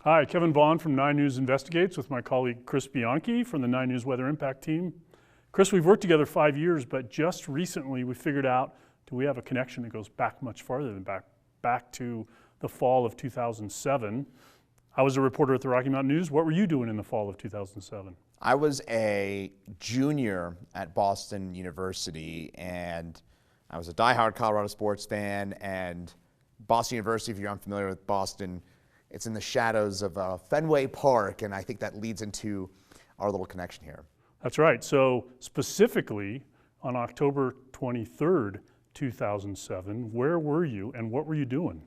Hi, Kevin Vaughan from 9 News Investigates with my colleague Chris Bianchi from the 9 News Weather Impact Team. Chris, we've worked together 5 years, but just recently we figured out, do we have a connection that goes back much farther than back to the fall of 2007. I was a reporter at the Rocky Mountain News. What were you doing in the fall of 2007? I was a junior at Boston University, and I was a diehard Colorado sports fan. And Boston University, if you're unfamiliar with Boston, it's in the shadows of Fenway Park, and I think that leads into our little connection here. That's right. So specifically on October 23rd, 2007, where were you and what were you doing?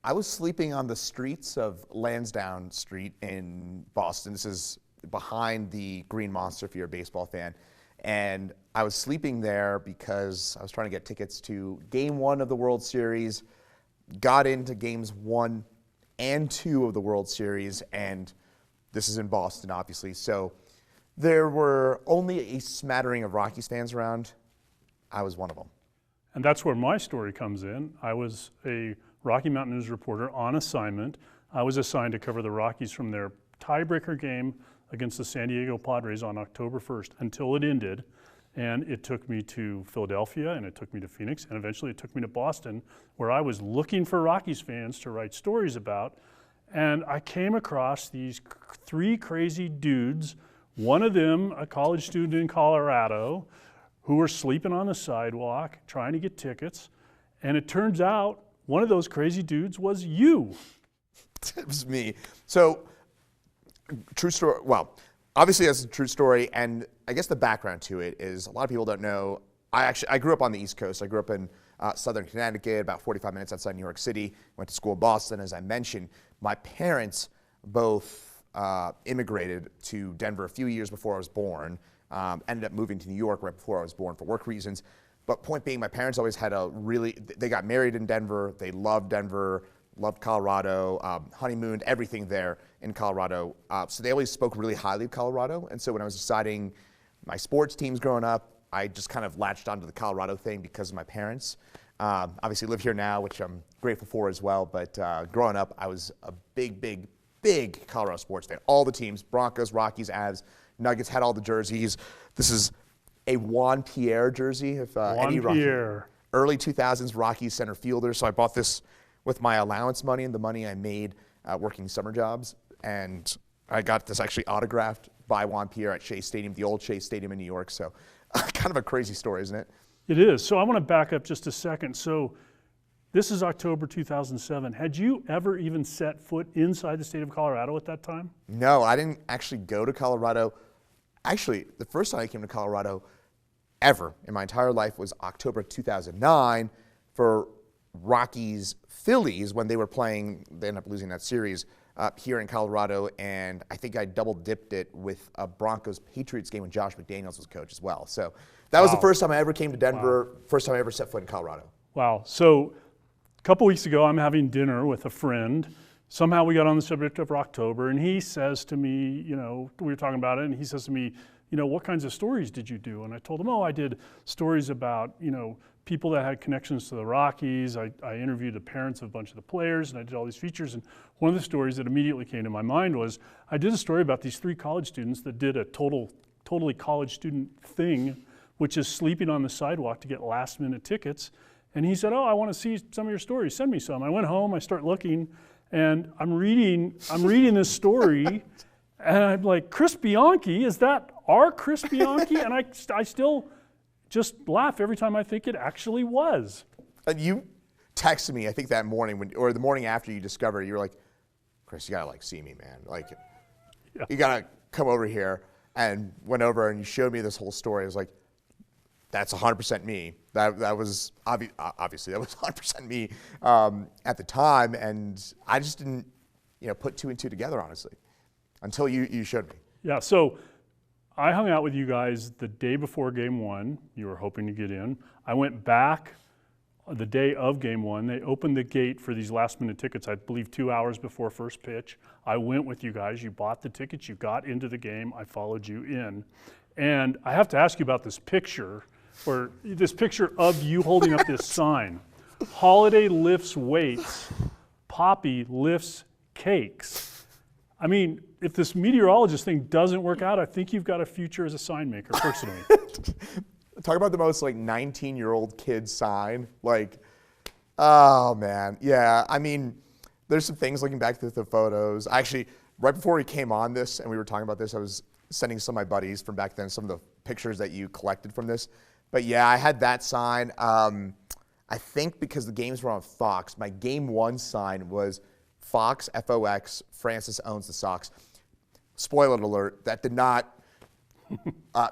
I was sleeping on the streets of Lansdowne Street in Boston. This is behind the Green Monster if you're a baseball fan. And I was sleeping there because I was trying to get tickets to Game 1 of the World Series, got into Games 1 and 2 of the World Series, and this is in Boston, obviously. So there were only a smattering of Rockies fans around. I was one of them. And that's where my story comes in. I was a Rocky Mountain News reporter on assignment. I was assigned to cover the Rockies from their tiebreaker game against the San Diego Padres on October 1st until it ended. And it took me to Philadelphia, and it took me to Phoenix, and eventually it took me to Boston, where I was looking for Rockies fans to write stories about. And I came across these 3 crazy dudes, one of them a college student in Colorado, who were sleeping on the sidewalk trying to get tickets. And it turns out one of those crazy dudes was you. It was me. So, true story. Well, obviously that's a true story, and I guess the background to it is a lot of people don't know. I grew up on the East Coast. I grew up in southern Connecticut, about 45 minutes outside New York City. Went to school in Boston, as I mentioned. My parents both immigrated to Denver a few years before I was born. Ended up moving to New York right before I was born for work reasons. But point being, my parents always had they got married in Denver. They loved Denver, loved Colorado, honeymooned, everything there in Colorado. So they always spoke really highly of Colorado. And so when I was deciding my sports teams growing up, I just kind of latched onto the Colorado thing because of my parents. Obviously live here now, which I'm grateful for as well. But growing up, I was a big Colorado sports fan. All the teams, Broncos, Rockies, Avs, Nuggets, had all the jerseys. This is a Juan Pierre jersey. If any Pierre. Early 2000s Rockies center fielder. So I bought this with my allowance money and the money I made working summer jobs. And I got this actually autographed by Juan Pierre at Shea Stadium, the old Shea Stadium in New York. So kind of a crazy story, isn't it? It is. So I want to back up just a second. So this is October 2007. Had you ever even set foot inside the state of Colorado at that time? No, I didn't actually go to Colorado. Actually, the first time I came to Colorado ever in my entire life was October 2009 for Rockies Phillies when they were playing. They ended up losing that series here in Colorado, and I think I double dipped it with a Broncos Patriots game when Josh McDaniels was coach as well. So that was the first time I ever came to Denver, first time I ever set foot in Colorado. Wow. So a couple weeks ago, I'm having dinner with a friend. Somehow we got on the subject of October, and he says to me, we were talking about it, and he says to me, what kinds of stories did you do? And I told him, I did stories about, people that had connections to the Rockies. I interviewed the parents of a bunch of the players, and I did all these features. And one of the stories that immediately came to my mind was I did a story about these 3 college students that did a totally college student thing, which is sleeping on the sidewalk to get last-minute tickets. And he said, I want to see some of your stories. Send me some. I went home. I start looking, and I'm reading this story, and I'm like, Chris Bianchi? Is that our Chris Bianchi? And I still just laugh every time I think it actually was. And you texted me, I think that morning, or the morning after you discovered it, you were like, Chris, you gotta see me, man. You gotta come over here. And went over and you showed me this whole story. I was like, that's 100% me. That was obviously that was 100% me at the time, and I just didn't put 2 and 2 together, honestly, until you showed me. Yeah. So I hung out with you guys the day before Game 1. You were hoping to get in. I went back the day of Game 1. They opened the gate for these last-minute tickets, I believe 2 hours before first pitch. I went with you guys. You bought the tickets. You got into the game. I followed you in. And I have to ask you about this picture of you holding up this sign. Holiday lifts weights. Poppy lifts cakes. I mean, if this meteorologist thing doesn't work out, I think you've got a future as a sign maker, personally. Talk about the most like 19-year-old kid sign. Like, oh man, yeah. I mean, there's some things looking back through the photos. Actually, right before we came on this and we were talking about this, I was sending some of my buddies from back then some of the pictures that you collected from this. But yeah, I had that sign. I think because the games were on Fox, my Game 1 sign was Fox, FOX, Francis owns the Sox. Spoiler alert, that did not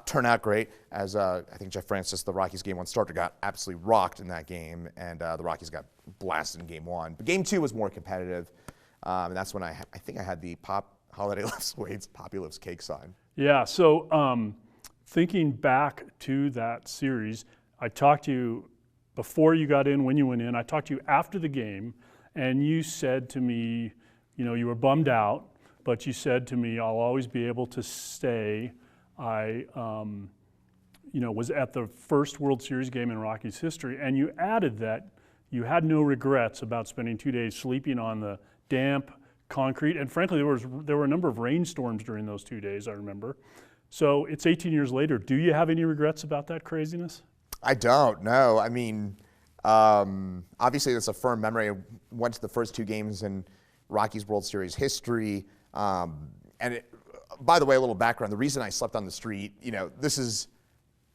turn out great, as I think Jeff Francis, the Rockies Game 1 starter, got absolutely rocked in that game, and the Rockies got blasted in Game 1. But Game 2 was more competitive, and that's when I think I had the Holiday Loves Wade's Poppy Loves Cake sign. Yeah, so thinking back to that series, I talked to you before you got in, when you went in. I talked to you after the game, and you said to me, you know, you were bummed out, but you said to me, I'll always be able to stay. I, you know, was at the first World Series game in Rockies history, and you added that you had no regrets about spending 2 days sleeping on the damp concrete, and frankly, there were a number of rainstorms during those 2 days, I remember. So it's 18 years later. Do you have any regrets about that craziness? I don't, no. I mean, obviously it's a firm memory. I went to the first 2 games in Rockies World Series history. By the way, a little background. The reason I slept on the street, you know, this is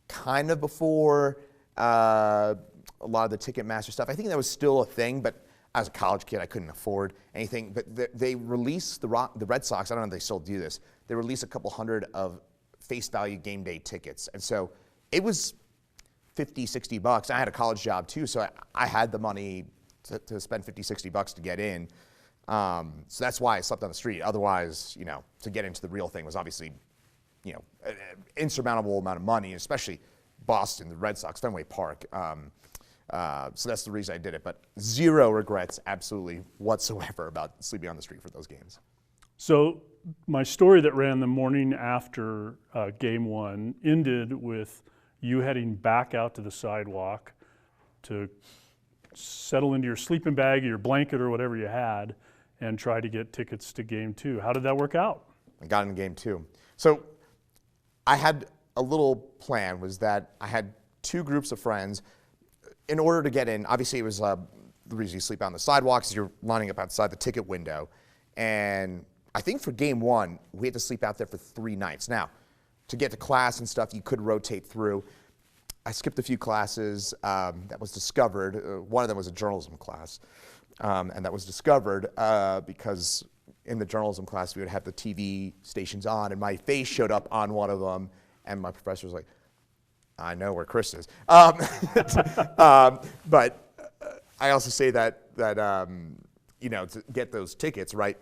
kind of before a lot of the Ticketmaster stuff. I think that was still a thing, but as a college kid, I couldn't afford anything. But they released the Red Sox, I don't know if they still do this, they released a couple hundred of face value game day tickets. And so it was $50, $60. I had a college job too, so I had the money to spend $50, $60 to get in. So that's why I slept on the street. Otherwise, you know, to get into the real thing was obviously, you know, an insurmountable amount of money, especially Boston, the Red Sox, Fenway Park. So that's the reason I did it. But zero regrets, absolutely whatsoever, about sleeping on the street for those games. So my story that ran the morning after Game 1 ended with you heading back out to the sidewalk to settle into your sleeping bag, your blanket, or whatever you had, and try to get tickets to Game 2. How did that work out? I got in Game 2. So I had a little plan, was that I had 2 groups of friends. In order to get in, obviously it was the reason you sleep out on the sidewalks is you're lining up outside the ticket window. And I think for Game 1, we had to sleep out there for 3 nights. Now, to get to class and stuff, you could rotate through. I skipped a few classes that was discovered. One of them was a journalism class. And that was discovered because in the journalism class, we would have the TV stations on, and my face showed up on one of them, and my professor was like, I know where Chris is. But I also say that you know, to get those tickets, right,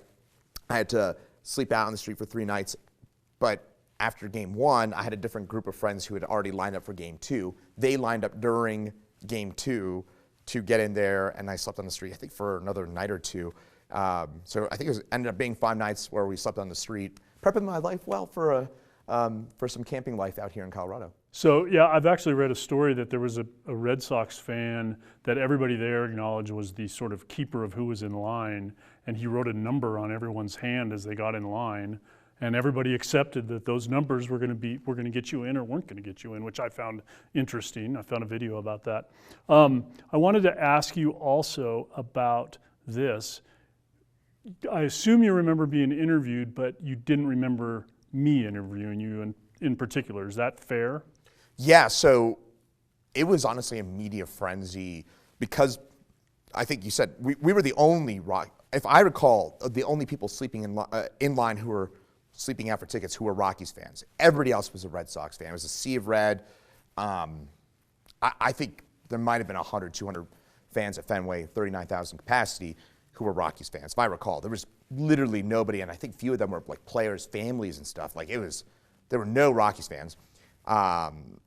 I had to sleep out on the street for 3 nights. But after Game 1, I had a different group of friends who had already lined up for Game 2. They lined up during Game 2 to get in there, and I slept on the street, I think, for another night or 2. So I think it ended up being 5 nights where we slept on the street, prepping my life well for some camping life out here in Colorado. So yeah, I've actually read a story that there was a Red Sox fan that everybody there acknowledged was the sort of keeper of who was in line, and he wrote a number on everyone's hand as they got in line, and everybody accepted that those numbers were going to get you in or weren't going to get you in, which I found interesting. I found a video about that. I wanted to ask you also about this. I assume you remember being interviewed, but you didn't remember me interviewing you in particular. Is that fair? Yeah, so it was honestly a media frenzy because I think you said we were the only if I recall, the only people sleeping in line who were sleeping out for tickets who were Rockies fans. Everybody else was a Red Sox fan. It was a sea of red. I think there might have been 100, 200 fans at Fenway, 39,000 capacity, who were Rockies fans. If I recall, there was literally nobody, and I think few of them were like players, families, and stuff. Like there were no Rockies fans.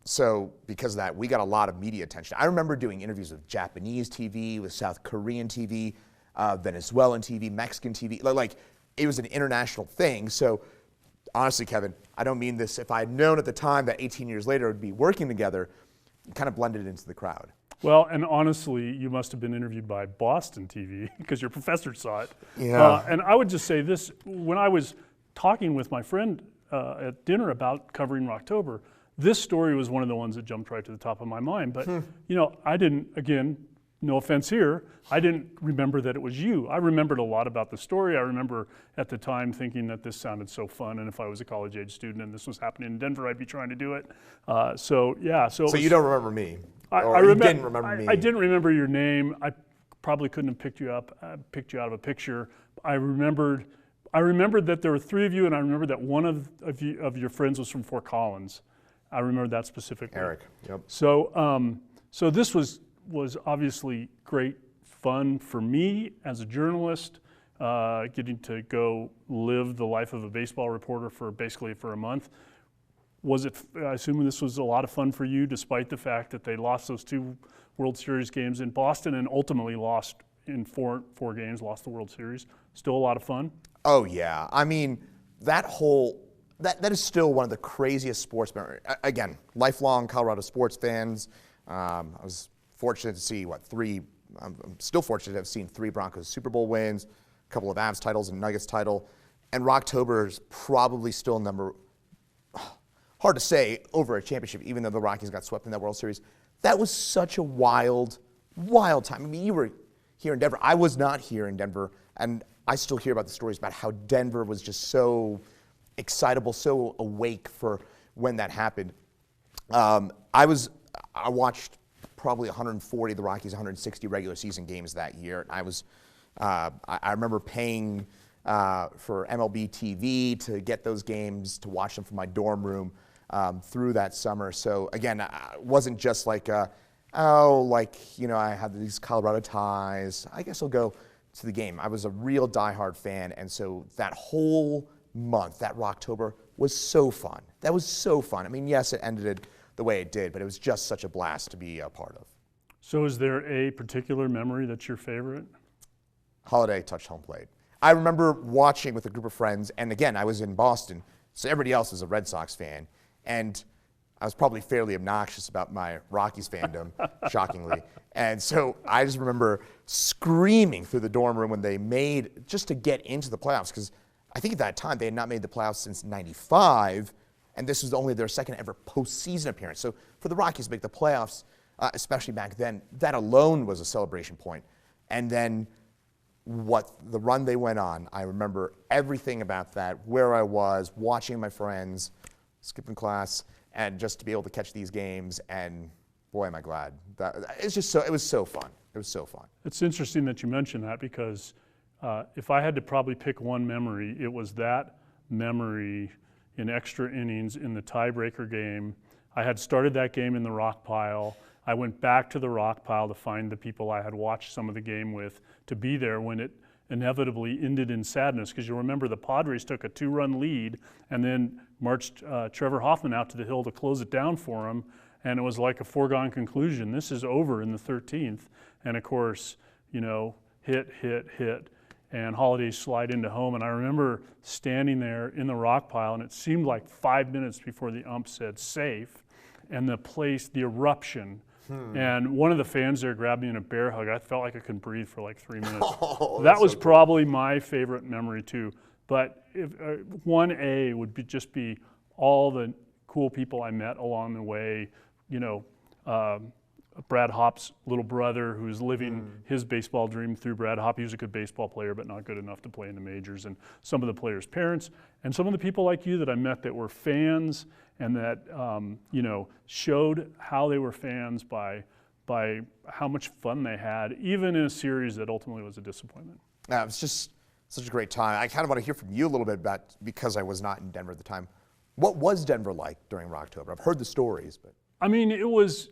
So because of that, we got a lot of media attention. I remember doing interviews with Japanese TV, with South Korean TV, Venezuelan TV, Mexican TV. Like it was an international thing. So honestly, Kevin, I don't mean this. If I had known at the time that 18 years later we'd be working together, it kind of blended into the crowd. Well, and honestly, you must have been interviewed by Boston TV because your professor saw it. Yeah. And I would just say this, when I was talking with my friend at dinner about covering Rocktober, this story was one of the ones that jumped right to the top of my mind. But, I didn't, again, no offense here, I didn't remember that it was you. I remembered a lot about the story. I remember at the time thinking that this sounded so fun, and if I was a college age student and this was happening in Denver, I'd be trying to do it. So You don't remember me? You didn't remember me? I didn't remember your name. I probably couldn't have picked you out of a picture. I remembered that there were three of you, and I remember that one of your friends was from Fort Collins. I remember that specifically. Eric. Yep. So this was obviously great fun for me as a journalist, getting to go live the life of a baseball reporter for a month. I assume this was a lot of fun for you, despite the fact that they lost those 2 World Series games in Boston and ultimately lost in four games, lost the World Series. Still a lot of fun? Oh yeah, I mean, that is still one of the craziest sports memories. Again, lifelong Colorado sports fans. I was fortunate to see I'm still fortunate to have seen 3 Broncos Super Bowl wins, a couple of Avs titles and Nuggets title, and Rocktober is probably still hard to say over a championship, even though the Rockies got swept in that World Series. That was such a wild, wild time. I mean, you were here in Denver. I was not here in Denver, and I still hear about the stories about how Denver was just so excitable, so awake for when that happened. I watched probably 140 of the Rockies' 160 regular season games that year. I remember paying for MLB TV to get those games, to watch them from my dorm room through that summer. So again, it wasn't just like, I have these Colorado ties, I guess I'll go to the game. I was a real diehard fan, and so that whole month, that Rocktober, was so fun. That was so fun. I mean, yes, it ended the way it did, but it was just such a blast to be a part of. So is there a particular memory that's your favorite? Holiday touched home plate. I remember watching with a group of friends, and again, I was in Boston, so everybody else was a Red Sox fan, and I was probably fairly obnoxious about my Rockies fandom, shockingly. And so I just remember screaming through the dorm room when they made, just to get into the playoffs, because I think at that time they had not made the playoffs since '95, and this was only their second ever postseason appearance. So for the Rockies to make the playoffs, especially back then, that alone was a celebration point. And then the run they went on, I remember everything about that, where I was, watching my friends, skipping class, and just to be able to catch these games, and boy, am I glad. It was so fun. It was so fun. It's interesting that you mention that, because if I had to probably pick one memory, it was that memory in extra innings in the tiebreaker game. I had started that game in the rock pile. I went back to the rock pile to find the people I had watched some of the game with to be there when it inevitably ended in sadness, because you'll remember the Padres took a 2-run lead and then marched Trevor Hoffman out to the hill to close it down for him, and it was like a foregone conclusion. This is over in the 13th, and of course, hit, and Holiday slide into home, and I remember standing there in the rock pile, and it seemed like 5 minutes before the ump said safe, and the eruption. And one of the fans there grabbed me in a bear hug. I felt like I couldn't breathe for like 3 minutes. That was probably my favorite memory too. But if 1A would be all the cool people I met along the way. Brad Hopp's little brother, who's living his baseball dream through Brad Hopp. He was a good baseball player, but not good enough to play in the majors. And some of the players' parents, and some of the people like you that I met that were fans and that showed how they were fans by how much fun they had, even in a series that ultimately was a disappointment. It was just such a great time. I kind of want to hear from you a little bit about, because I was not in Denver at the time, what was Denver like during Rocktober? I've heard the stories, but I mean, it was.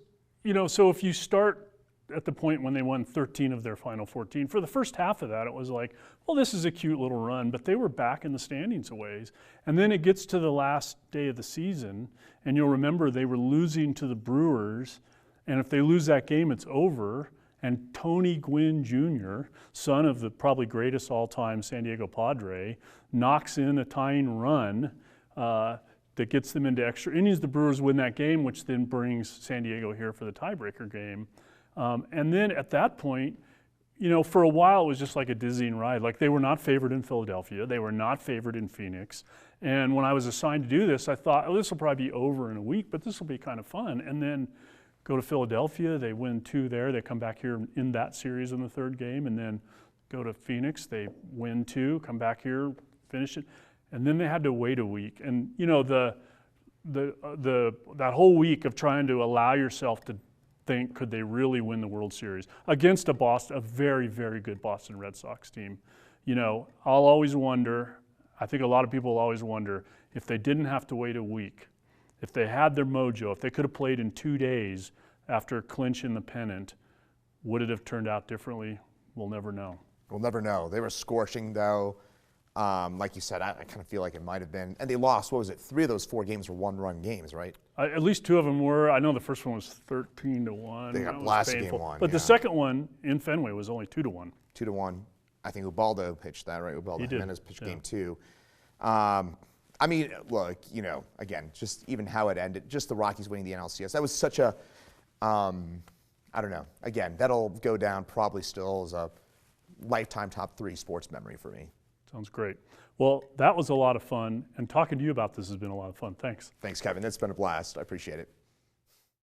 So if you start at the point when they won 13 of their final 14, for the first half of that, it was like, well, this is a cute little run, but they were back in the standings a ways. And then it gets to the last day of the season, and you'll remember they were losing to the Brewers, and if they lose that game, it's over. And Tony Gwynn Jr., son of the probably greatest all-time San Diego Padre, knocks in a tying run that gets them into extra innings. The Brewers win that game, which then brings San Diego here for the tiebreaker game. And then at that point, you know, for a while it was just like a dizzying ride. Like they were not favored in Philadelphia, they were not favored in Phoenix. And when I was assigned to do this, I thought, oh, this will probably be over in a week, but this will be kind of fun. And then go to Philadelphia, they win 2 there, they come back here in that series in the 3rd game, and then go to Phoenix, they win 2, come back here, finish it, and then they had to wait a week. And you know, that whole week of trying to allow yourself to think, could they really win the World Series against a very, very good Boston Red Sox team? You know, I'll always wonder, I think a lot of people will always wonder, if they didn't have to wait a week, if they had their mojo, if they could have played in 2 days after clinching the pennant, would it have turned out differently? We'll never know. We'll never know. They were scorching, though. Like you said, I kind of feel like it might have been. And they lost, what was it, 3 of those 4 games were 1-run games, right? At least 2 of them were. I know the first one was 13-1. They got blasted game 1. But the second one in Fenway was only 2-1. 2-1. I think Ubaldo pitched that, right? Ubaldo Jimenez pitched game 2. I mean, look, you know, again, just even how it ended, just the Rockies winning the NLCS, that was such a, I don't know. Again, that'll go down probably still as a lifetime top 3 sports memory for me. Sounds great. Well, that was a lot of fun, and talking to you about this has been a lot of fun. Thanks. Thanks, Kevin. It's been a blast. I appreciate it.